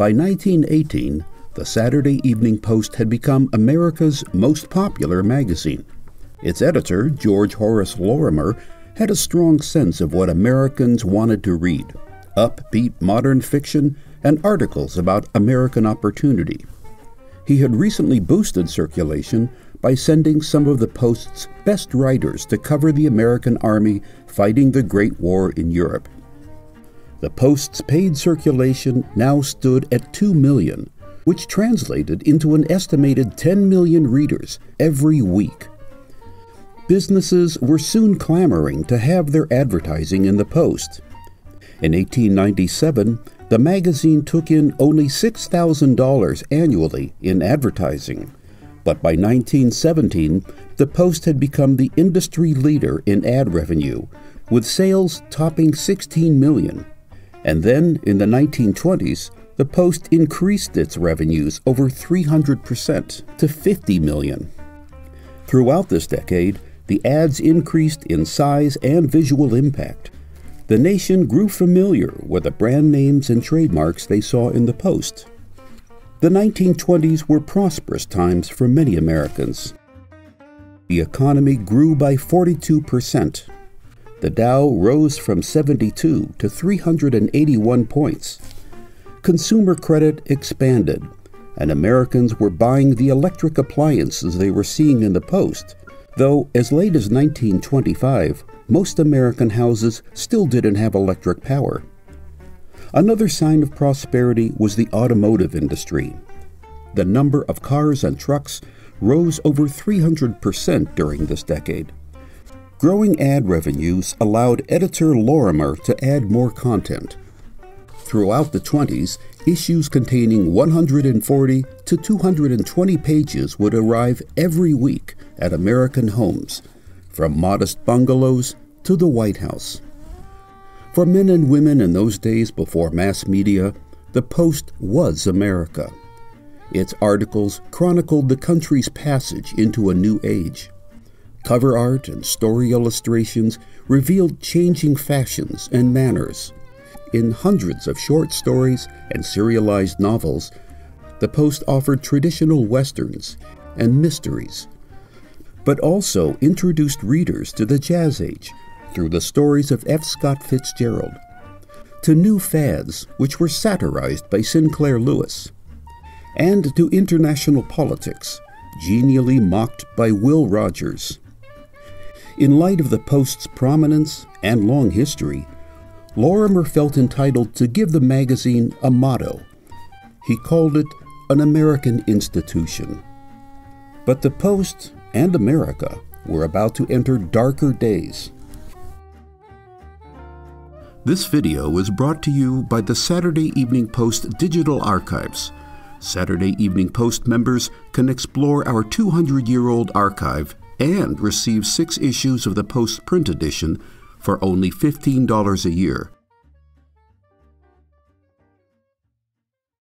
By 1918, the Saturday Evening Post had become America's most popular magazine. Its editor, George Horace Lorimer, had a strong sense of what Americans wanted to read: upbeat modern fiction and articles about American opportunity. He had recently boosted circulation by sending some of the Post's best writers to cover the American Army fighting the Great War in Europe. The Post's paid circulation now stood at 2 million, which translated into an estimated 10 million readers every week. Businesses were soon clamoring to have their advertising in the Post. In 1897, the magazine took in only $6,000 annually in advertising, but by 1917, the Post had become the industry leader in ad revenue, with sales topping 16 million. And then, in the 1920s, the Post increased its revenues over 300% to 50 million. Throughout this decade, the ads increased in size and visual impact. The nation grew familiar with the brand names and trademarks they saw in the Post. The 1920s were prosperous times for many Americans. The economy grew by 42%. The Dow rose from 72 to 381 points. Consumer credit expanded, and Americans were buying the electric appliances they were seeing in the Post, though as late as 1925, most American houses still didn't have electric power. Another sign of prosperity was the automotive industry. The number of cars and trucks rose over 300% during this decade. Growing ad revenues allowed editor Lorimer to add more content. Throughout the 20s, issues containing 140 to 220 pages would arrive every week at American homes, from modest bungalows to the White House. For men and women in those days before mass media, the Post was America. Its articles chronicled the country's passage into a new age. Cover art and story illustrations revealed changing fashions and manners. In hundreds of short stories and serialized novels, the Post offered traditional westerns and mysteries, but also introduced readers to the Jazz Age through the stories of F. Scott Fitzgerald, to new fads which were satirized by Sinclair Lewis, and to international politics, genially mocked by Will Rogers. In light of the Post's prominence and long history, Lorimer felt entitled to give the magazine a motto. He called it an American institution. But the Post and America were about to enter darker days. This video was brought to you by the Saturday Evening Post Digital Archives. Saturday Evening Post members can explore our 200-year-old archive and receive 6 issues of the Post print edition for only $15 a year.